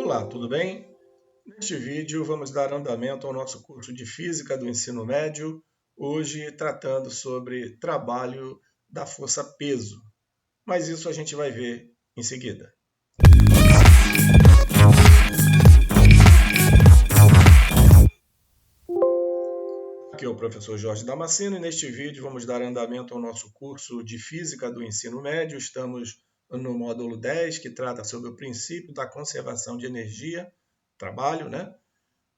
Olá, tudo bem? Neste vídeo vamos dar andamento ao nosso curso de Física do Ensino Médio, hoje tratando sobre trabalho da força-peso, mas isso a gente vai ver em seguida. Aqui é o professor Jorge Damasceno e neste vídeo vamos dar andamento ao nosso curso de Física do Ensino Médio. Estamos no módulo 10, que trata sobre o princípio da conservação de energia, trabalho, né?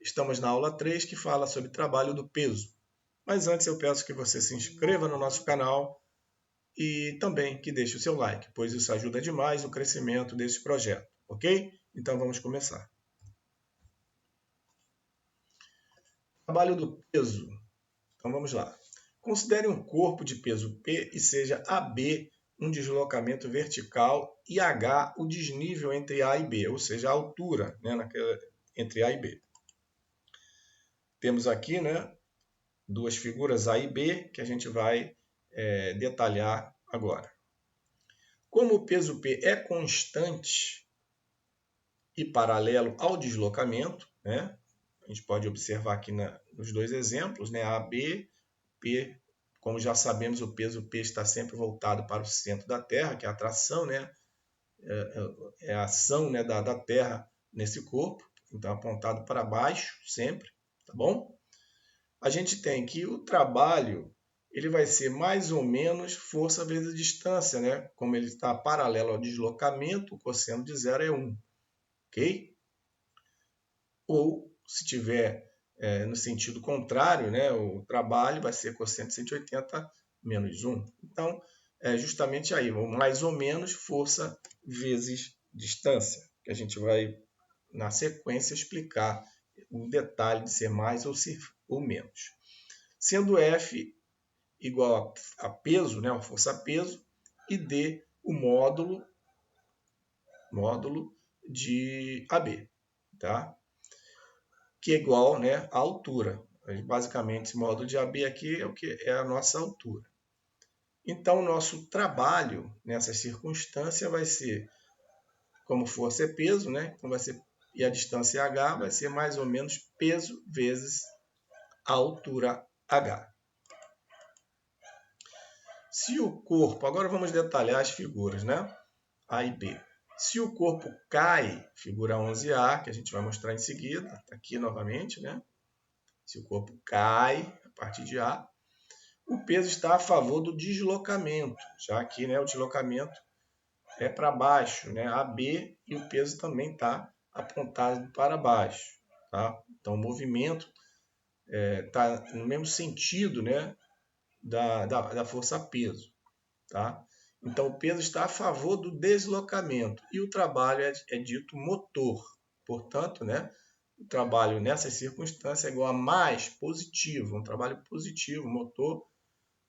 Estamos na aula 3, que fala sobre trabalho do peso. Mas antes eu peço que você se inscreva no nosso canal e também que deixe o seu like, pois isso ajuda demais no crescimento desse projeto, ok? Então vamos começar. Trabalho do peso. Então vamos lá. Considere um corpo de peso P e seja AB um deslocamento vertical e H o desnível entre A e B, ou seja, a altura, né, entre A e B. Temos aqui, né, duas figuras A e B que a gente vai detalhar agora. Como o peso P é constante e paralelo ao deslocamento, né, a gente pode observar aqui nos dois exemplos, né, AB, P, como já sabemos, o peso P está sempre voltado para o centro da Terra, que é a atração, né, é a ação, né, da Terra nesse corpo, então apontado para baixo sempre, tá bom? A gente tem que o trabalho ele vai ser mais ou menos força vezes distância, né? Como ele está paralelo ao deslocamento, o cosseno de zero é 1, ok? Ou, se tiver no sentido contrário, né, o trabalho vai ser cosseno de 180 menos 1. Então, é justamente aí, mais ou menos força vezes distância, que a gente vai, na sequência, explicar o detalhe de ser mais ou menos. Sendo F igual a peso, né, a força-peso, e D o módulo de AB, tá? Que é igual, né, à altura. Basicamente, esse módulo de AB aqui é o que é a nossa altura. Então, o nosso trabalho nessa circunstância vai ser, como força é peso, né? Então vai ser, e a distância H vai ser mais ou menos peso vezes a altura H. Se o corpo, agora vamos detalhar as figuras, né? A e B. Se o corpo cai, figura 11A, que a gente vai mostrar em seguida, aqui novamente, né? Se o corpo cai a partir de A, o peso está a favor do deslocamento, já que, né, o deslocamento é para baixo, né? AB, e o peso também está apontado para baixo, tá? Então o movimento está no mesmo sentido, né, da força-peso, tá? Então o peso está a favor do deslocamento e o trabalho é dito motor. Portanto, né, o trabalho nessas circunstâncias é igual a mais positivo, um trabalho positivo, motor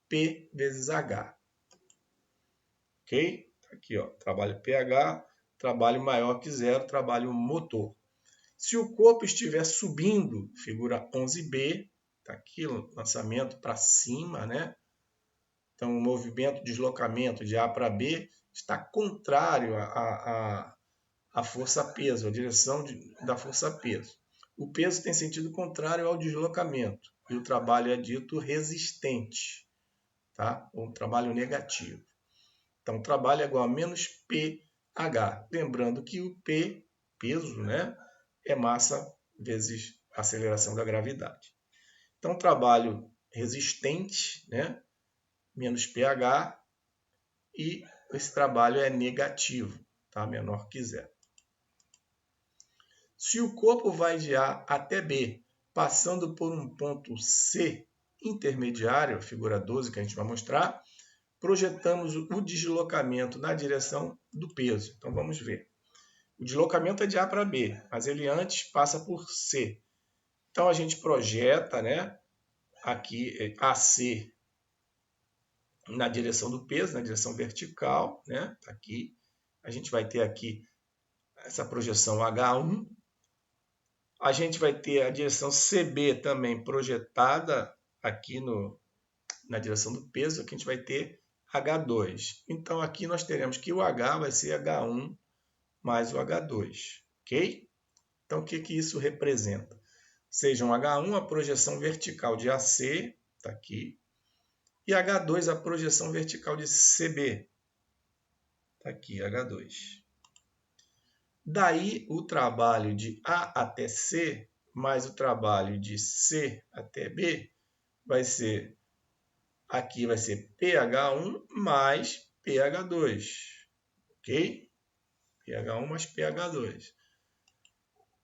P vezes H. Ok? Aqui, ó, trabalho pH, trabalho maior que zero, trabalho motor. Se o corpo estiver subindo, figura 11B, tá aqui o lançamento para cima, né? Então, o movimento, deslocamento de A para B está contrário à força-peso, a direção da força-peso. O peso tem sentido contrário ao deslocamento e o trabalho é dito resistente, tá? Ou trabalho negativo. Então, trabalho é igual a menos pH. Lembrando que o P, peso, né, é massa vezes aceleração da gravidade. Então, trabalho resistente, né, menos pH, e esse trabalho é negativo, tá? Menor que zero. Se o corpo vai de A até B, passando por um ponto C intermediário, figura 12 que a gente vai mostrar, projetamos o deslocamento na direção do peso. Então vamos ver. O deslocamento é de A para B, mas ele antes passa por C. Então a gente projeta, né, aqui AC na direção do peso, na direção vertical, né? Aqui a gente vai ter aqui essa projeção H1. A gente vai ter a direção CB também projetada aqui na direção do peso. Aqui a gente vai ter H2. Então aqui nós teremos que o H vai ser H1 mais o H2, ok? Então, o que isso representa? Seja um H1, a projeção vertical de AC, está aqui, e H2, a projeção vertical de CB, está aqui, H2. Daí, o trabalho de A até C, mais o trabalho de C até B, vai ser, aqui vai ser PH1 mais PH2, ok? PH1 mais PH2.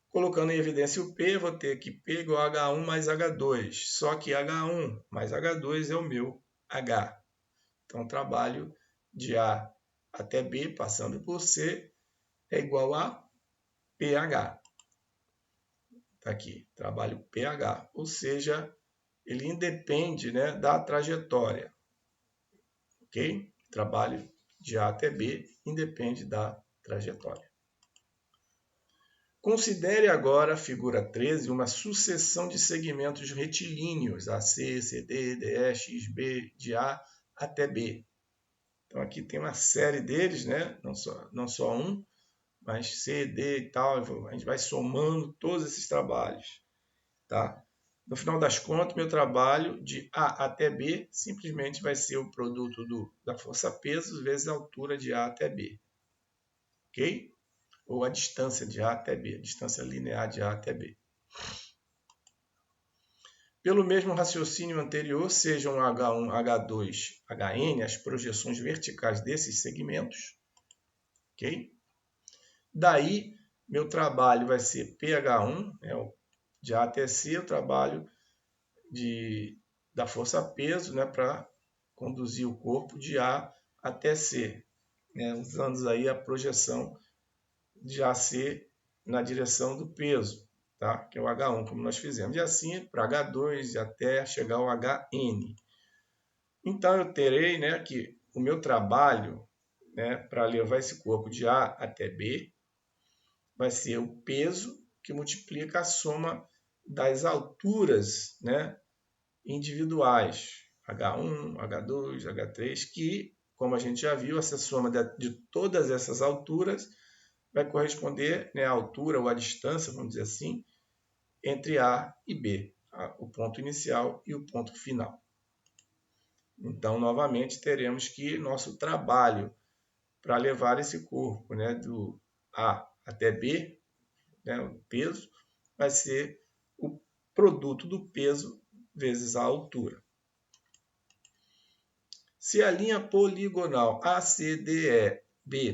Colocando em evidência o P, vou ter que P igual a H1 mais H2. Só que H1 mais H2 é o meu H. Então, o trabalho de A até B, passando por C, é igual a PH. Está aqui, trabalho PH. Ou seja, ele independe, né, da trajetória. Ok? Trabalho de A até B independe da trajetória. Considere agora a figura 13 uma sucessão de segmentos retilíneos, AC, CD, DE, XB, de A até B. Então, aqui tem uma série deles, né? Não só um, mas C, D e tal. A gente vai somando todos esses trabalhos. Tá? No final das contas, meu trabalho de A até B simplesmente vai ser o produto da força-peso vezes a altura de A até B. Ok? Ou a distância de A até B, a distância linear de A até B. Pelo mesmo raciocínio anterior, sejam H1, H2, Hn, as projeções verticais desses segmentos. Ok? Daí, meu trabalho vai ser PH1, de A até C, o trabalho da força-peso, né, para conduzir o corpo de A até C, né, usando aí a projeção de AC na direção do peso, tá? Que é o H1, como nós fizemos. E assim para H2 até chegar ao Hn. Então, eu terei, né, que o meu trabalho, né, para levar esse corpo de A até B vai ser o peso que multiplica a soma das alturas, né, individuais, H1, H2, H3, que, como a gente já viu, essa soma de todas essas alturas vai corresponder, né, à altura ou à distância, vamos dizer assim, entre A e B, o ponto inicial e o ponto final. Então, novamente, teremos que nosso trabalho para levar esse corpo, né, do A até B, né, o peso, vai ser o produto do peso vezes a altura. Se a linha poligonal ACDEB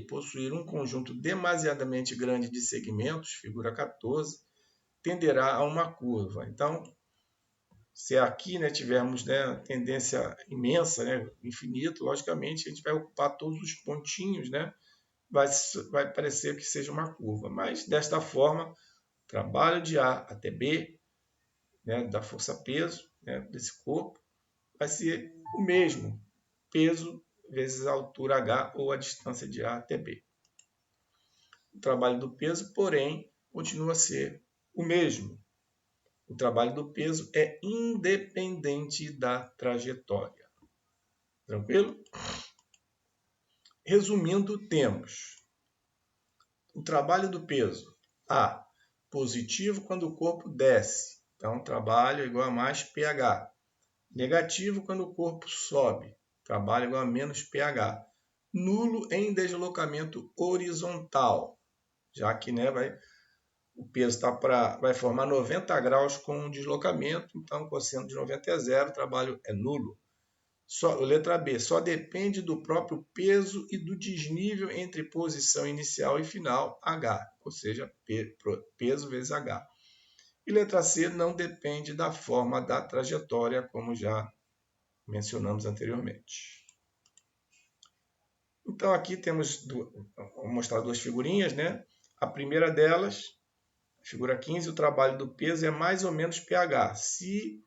possuir um conjunto demasiadamente grande de segmentos, figura 14, tenderá a uma curva. Então, se aqui, né, tivermos, né, tendência imensa, né, infinito, logicamente a gente vai ocupar todos os pontinhos, né, vai parecer que seja uma curva. Mas, desta forma, trabalho de A até B, né, da força-peso, né, desse corpo, vai ser o mesmo, peso vezes a altura H ou a distância de A até B. O trabalho do peso, porém, continua a ser o mesmo. O trabalho do peso é independente da trajetória. Tranquilo? Resumindo, temos o trabalho do peso. A, positivo quando o corpo desce. Então, trabalho é igual a mais pH. Negativo quando o corpo sobe. Trabalho igual a menos pH. Nulo em deslocamento horizontal, já que, né, o peso vai formar 90 graus com um deslocamento, então o cosseno de 90 é zero, o trabalho é nulo. Letra B, só depende do próprio peso e do desnível entre posição inicial e final, H, ou seja, peso vezes H. E letra C, não depende da forma da trajetória, como já mencionamos anteriormente. Então, aqui temos, vou mostrar duas figurinhas, né? A primeira delas, figura 15, o trabalho do peso é mais ou menos pH. Se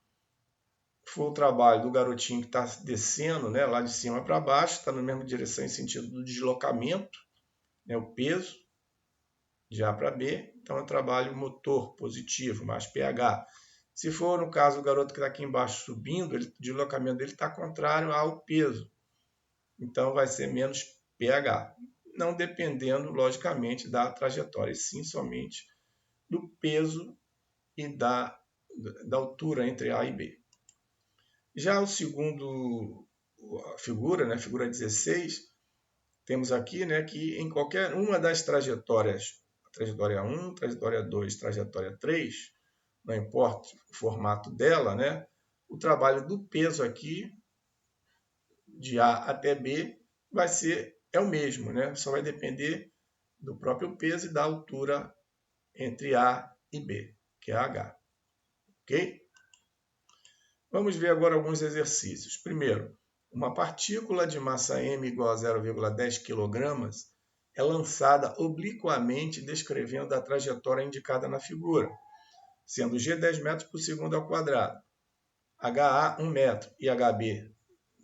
for o trabalho do garotinho que está descendo, né, lá de cima para baixo, está na mesma direção em sentido do deslocamento, né, o peso, de A para B, então é um trabalho motor positivo, mais pH. Se for, no caso, o garoto que está aqui embaixo subindo, o deslocamento dele está contrário ao peso. Então, vai ser menos pH. Não dependendo, logicamente, da trajetória, e sim somente do peso e da altura entre A e B. Já o segundo figura, né, figura 16, temos aqui, né, que em qualquer uma das trajetórias, trajetória 1, trajetória 2, trajetória 3, não importa o formato dela, né, o trabalho do peso aqui, de A até B, é o mesmo, né? Só vai depender do próprio peso e da altura entre A e B, que é H. Ok? Vamos ver agora alguns exercícios. Primeiro, uma partícula de massa m igual a 0,10 kg é lançada obliquamente descrevendo a trajetória indicada na figura, sendo g 10 metros por segundo ao quadrado, HA 1 metro e HB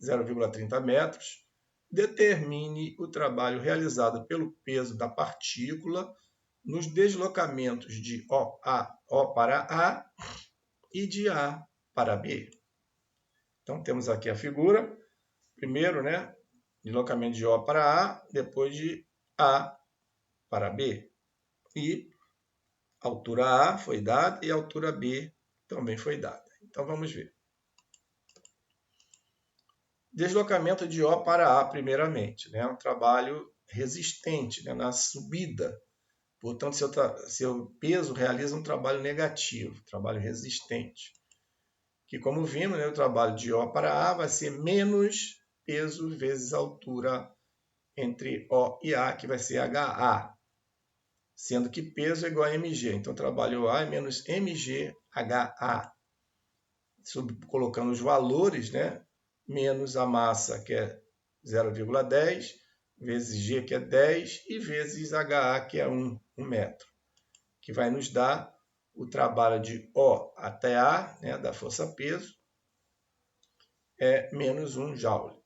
0,30 metros. Determine o trabalho realizado pelo peso da partícula nos deslocamentos de O para A e de A para B. Então, temos aqui a figura. Primeiro, né, deslocamento de O para A, depois de A para B. E a altura A foi dada e a altura B também foi dada. Então, vamos ver. Deslocamento de O para A, primeiramente, né? Um trabalho resistente, né? Na subida. Portanto, seu peso realiza um trabalho negativo, trabalho resistente. Que, como vimos, né, o trabalho de O para A vai ser menos peso vezes a altura entre O e A, que vai ser HA. Sendo que peso é igual a mg. Então, o trabalho A é menos mgHA. Colocando os valores, né? Menos a massa, que é 0,10, vezes G, que é 10, e vezes HA, que é 1 metro, que vai nos dar o trabalho de O até A, né, da força-peso, é menos 1 joule.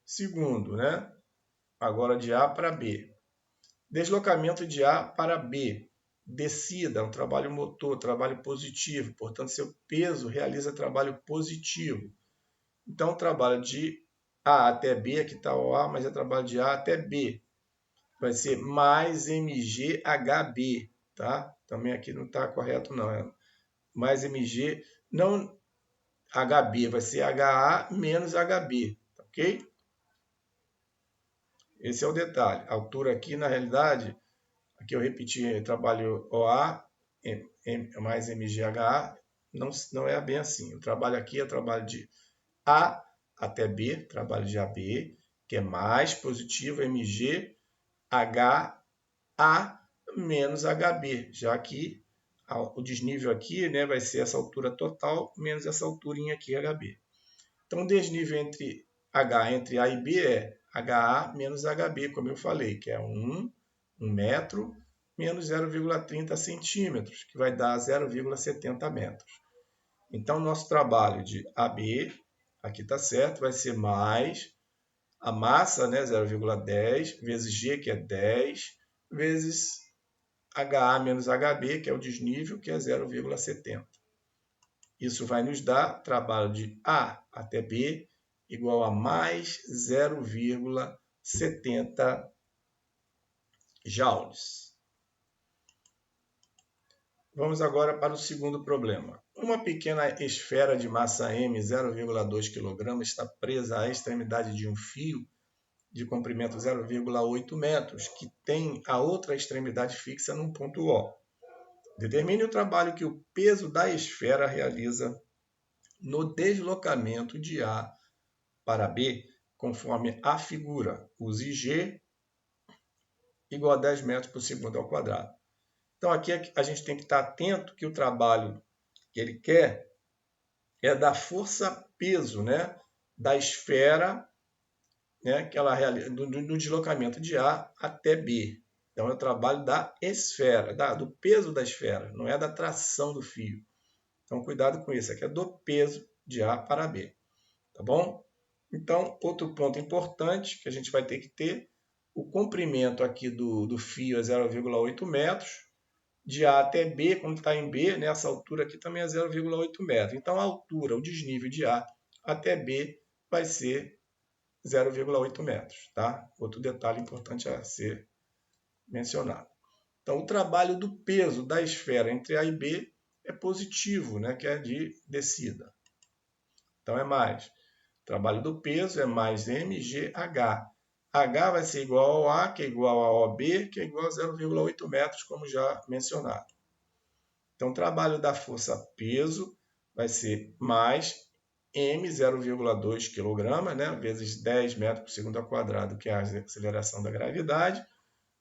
Segundo, né, agora de A para B. Deslocamento de A para B. Descida, um trabalho motor, trabalho positivo, portanto, seu peso realiza trabalho positivo. Então, o trabalho de A até B, aqui está o A, mas é trabalho de A até B. Vai ser mais mgHB, tá? Também aqui não está correto, não. É mais mg, não HB, vai ser HA menos HB, ok? Esse é o detalhe. A altura aqui, na realidade, aqui eu repeti, trabalho OA mais mgHA, não é bem assim. O trabalho aqui é o trabalho de A até B, trabalho de AB, que é mais positivo, mg, HA menos HB, já que o desnível aqui, né, vai ser essa altura total menos essa alturinha aqui, HB. Então, o desnível entre entre A e B é HA menos HB, como eu falei, que é 1 metro menos 0,30 centímetros, que vai dar 0,70 metros. Então, nosso trabalho de AB, aqui está certo, vai ser mais a massa, né, 0,10, vezes G, que é 10, vezes HA menos HB, que é o desnível, que é 0,70. Isso vai nos dar trabalho de A até B igual a mais 0,70 joules. Vamos agora para o segundo problema. Uma pequena esfera de massa m, 0,2 kg, está presa à extremidade de um fio de comprimento 0,8 metros, que tem a outra extremidade fixa num ponto O. Determine o trabalho que o peso da esfera realiza no deslocamento de A para B, conforme a figura. Use G igual a 10 metros por segundo ao quadrado. Então, aqui a gente tem que estar atento que o trabalho que ele quer é da força-peso, né, da esfera, né, que ela realiza, do deslocamento de A até B. Então, é o trabalho da esfera, do peso da esfera, não é da tração do fio. Então, cuidado com isso. Aqui é do peso de A para B. Tá bom? Então, outro ponto importante que a gente vai ter que ter, o comprimento aqui do fio é 0,8 metros. De A até B, quando está em B, nessa altura aqui também é 0,8 metros. Então, a altura, o desnível de A até B vai ser 0,8 metros. Tá? Outro detalhe importante a ser mencionado. Então, o trabalho do peso da esfera entre A e B é positivo, né, que é de descida. Então, é mais. O trabalho do peso é mais mgh. H vai ser igual ao A, que é igual ao OB, que é igual a 0,8 metros, como já mencionado. Então, o trabalho da força peso vai ser mais m, 0,2 kg, né, vezes 10 metros por segundo ao quadrado, que é a aceleração da gravidade,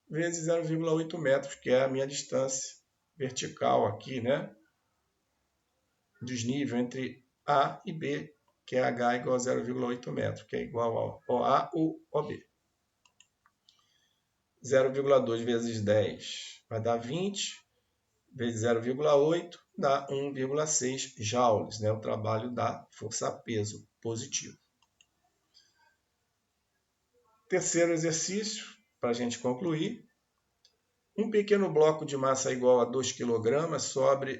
vezes 0,8 metros, que é a minha distância vertical aqui, né, desnível entre A e B, que é H igual a 0,8 metros, que é igual ao OA ou OB. 0,2 vezes 10 vai dar 20, vezes 0,8 dá 1,6 joules, né, o trabalho da força-peso positivo. Terceiro exercício, para a gente concluir. Um pequeno bloco de massa igual a 2 kg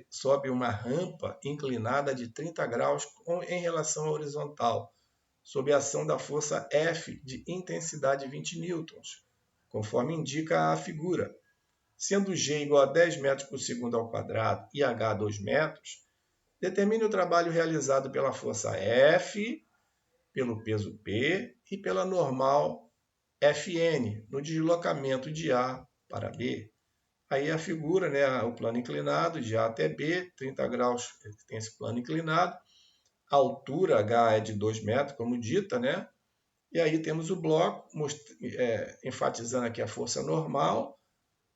sobe uma rampa inclinada de 30 graus em relação à horizontal, sob a ação da força F de intensidade 20 newtons, conforme indica a figura. Sendo G igual a 10 metros por segundo ao quadrado e H 2 metros, determine o trabalho realizado pela força F, pelo peso P e pela normal Fn no deslocamento de A para B. Aí a figura, né, o plano inclinado de A até B, 30 graus tem esse plano inclinado. A altura H é de 2 metros, como dita, né? E aí temos o bloco, enfatizando aqui a força normal,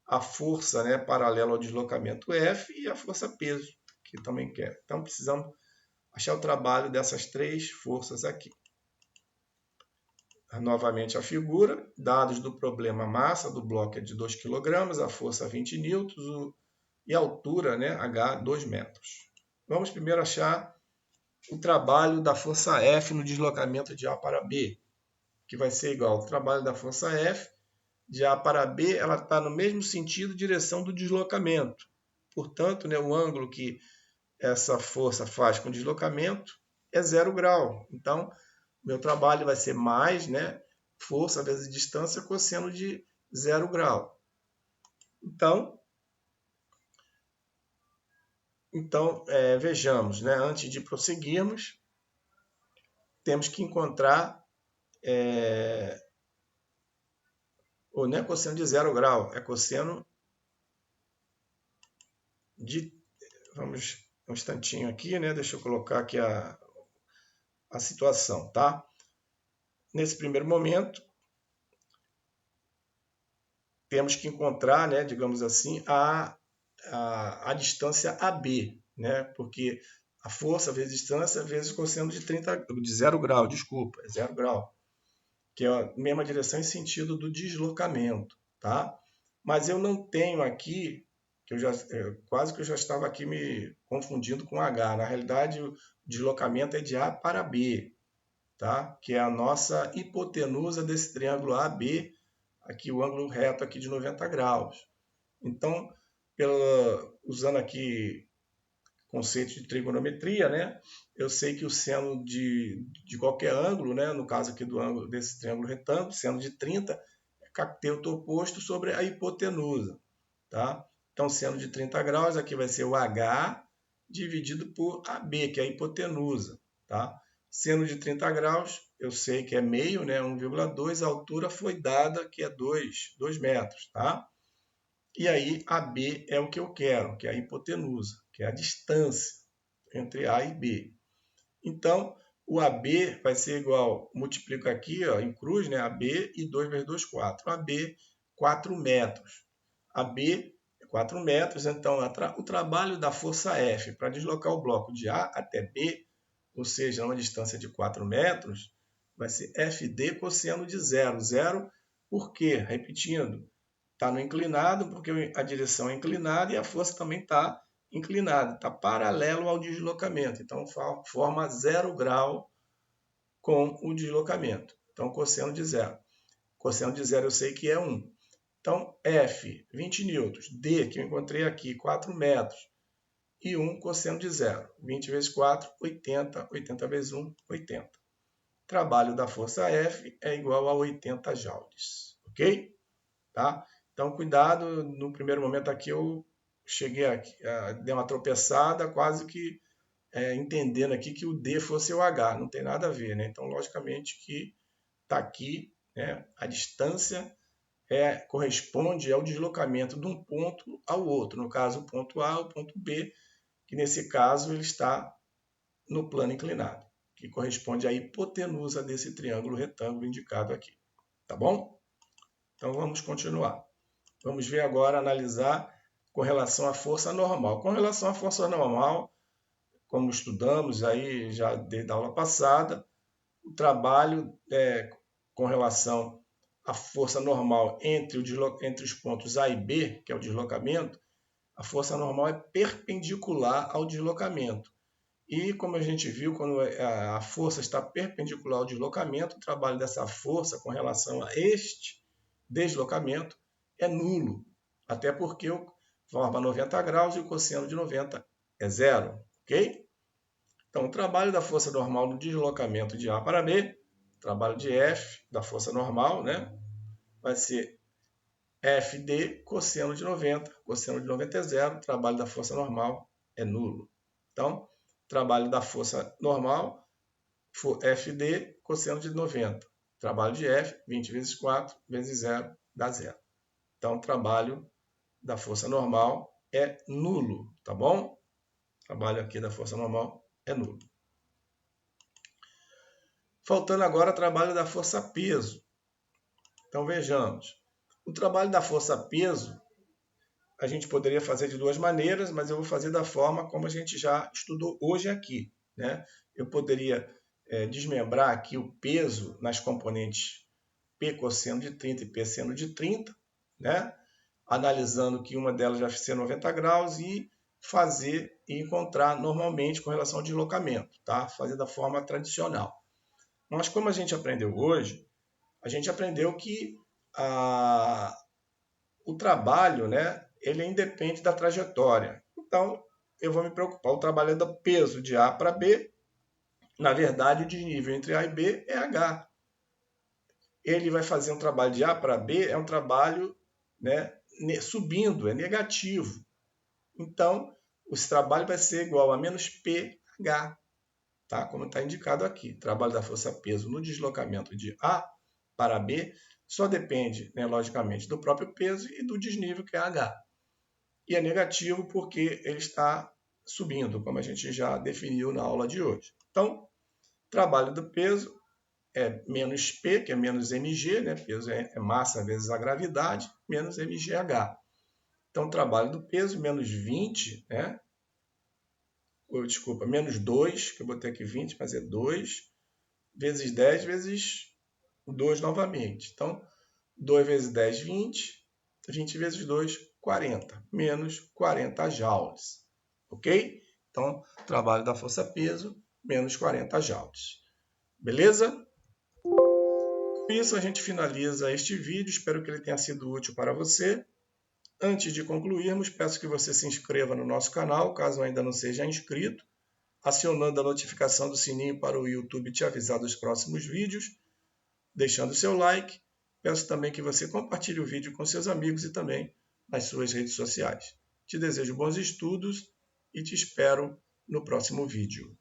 a força, né, paralela ao deslocamento F e a força peso, que também quer. Então precisamos achar o trabalho dessas três forças aqui. Novamente a figura, dados do problema, a massa do bloco é de 2 kg, a força 20 N e a altura, né, H 2 metros. Vamos primeiro achar o trabalho da força F no deslocamento de A para B, que vai ser igual ao trabalho da força F de A para B, ela está no mesmo sentido, direção do deslocamento. Portanto, né, o ângulo que essa força faz com o deslocamento é 0 grau. Então, meu trabalho vai ser mais, né, força vezes distância, cosseno de 0 grau. Então vejamos, né, antes de prosseguirmos, temos que encontrar, ou não é cosseno de 0 grau, é cosseno de, vamos um instantinho aqui, né, deixa eu colocar aqui a situação, tá? Nesse primeiro momento, temos que encontrar, né, digamos assim, a distância AB, né, porque a força vezes distância vezes cosseno de 0 grau, desculpa, é 0 grau, que é a mesma direção e sentido do deslocamento, tá? Mas eu não tenho aqui, que quase que eu já estava aqui me confundindo com H. Na realidade, o deslocamento é de A para B, tá? Que é a nossa hipotenusa desse triângulo AB, aqui o ângulo reto aqui de 90 graus. Então, usando aqui conceito de trigonometria, né, eu sei que o seno de qualquer ângulo, né, no caso aqui do ângulo desse triângulo retângulo, seno de 30, é cateto oposto sobre a hipotenusa. Tá? Então, seno de 30 graus, aqui vai ser o H dividido por AB, que é a hipotenusa. Tá? Seno de 30 graus, eu sei que é meio, né, 1,2, a altura foi dada, que é 2 metros. Tá? E aí, AB é o que eu quero, que é a hipotenusa, que é a distância entre A e B. Então, o AB vai ser igual, multiplico aqui ó, em cruz, né, AB e 2 vezes 2, 4. AB, 4 metros. AB é 4 metros, então o trabalho da força F para deslocar o bloco de A até B, ou seja, uma distância de 4 metros, vai ser FD cosseno de 0. 0 por quê? Repetindo, está no inclinado, porque a direção é inclinada e a força também está inclinada, está paralelo ao deslocamento. Então, forma 0 grau com o deslocamento. Então, cosseno de 0. Cosseno de 0 eu sei que é 1. Então, F, 20 newtons. D, que eu encontrei aqui, 4 metros. E 1, cosseno de 0. 20 vezes 4, 80. 80 vezes 1, 80. Trabalho da força F é igual a 80 joules. Ok? Tá? Então, cuidado, no primeiro momento aqui eu cheguei aqui, dei uma tropeçada, quase que entendendo aqui que o D fosse o H, não tem nada a ver, né? Então, logicamente que está aqui, né, a distância corresponde ao deslocamento de um ponto ao outro, no caso o ponto A, o ponto B, que nesse caso ele está no plano inclinado, que corresponde à hipotenusa desse triângulo retângulo indicado aqui, tá bom? Então vamos continuar. Vamos ver agora, analisar com relação à força normal. Com relação à força normal, como estudamos aí já desde a aula passada, o trabalho com relação à força normal entre os pontos A e B, que é o deslocamento, a força normal é perpendicular ao deslocamento. E como a gente viu, quando a força está perpendicular ao deslocamento, o trabalho dessa força com relação a este deslocamento é nulo, até porque forma 90 graus e o cosseno de 90 é zero, ok? Então, o trabalho da força normal no deslocamento de A para B, trabalho de F da força normal, né, vai ser FD cosseno de 90. Cosseno de 90 é zero, trabalho da força normal é nulo. Então, trabalho da força normal, FD cosseno de 90. Trabalho de F, 20 vezes 4 vezes 0 dá zero. Então, o trabalho da força normal é nulo, tá bom? O trabalho aqui da força normal é nulo. Faltando agora o trabalho da força-peso. Então, vejamos. O trabalho da força-peso, a gente poderia fazer de duas maneiras, mas eu vou fazer da forma como a gente já estudou hoje aqui, né? Eu poderia desmembrar aqui o peso nas componentes P cosseno de 30 e P seno de 30, né? Analisando que uma delas vai ser 90 graus e fazer e encontrar normalmente com relação ao deslocamento, tá? Fazer da forma tradicional. Mas como a gente aprendeu hoje, a gente aprendeu que o trabalho, né, ele independe da trajetória. Então, eu vou me preocupar. O trabalho é do peso de A para B. Na verdade, o desnível entre A e B é H. Ele vai fazer um trabalho de A para B, é um trabalho, né, subindo, é negativo. Então, esse trabalho vai ser igual a menos PH, tá? Como está indicado aqui. Trabalho da força-peso no deslocamento de A para B só depende, né, logicamente, do próprio peso e do desnível, que é H. E é negativo porque ele está subindo, como a gente já definiu na aula de hoje. Então, trabalho do peso é menos P, que é menos mg, né? Peso é massa vezes a gravidade, menos mgh. Então, trabalho do peso, menos 20, né? Desculpa, menos 2, que eu botei aqui 20, mas é 2, vezes 10, vezes 2 novamente. Então, 2 vezes 10, 20. 20 vezes 2, 40. Menos 40 joules. Ok? Então, trabalho da força-peso, menos 40 joules. Beleza? Com isso, a gente finaliza este vídeo. Espero que ele tenha sido útil para você. Antes de concluirmos, peço que você se inscreva no nosso canal, caso ainda não seja inscrito, acionando a notificação do sininho para o YouTube te avisar dos próximos vídeos, deixando seu like. Peço também que você compartilhe o vídeo com seus amigos e também nas suas redes sociais. Te desejo bons estudos e te espero no próximo vídeo.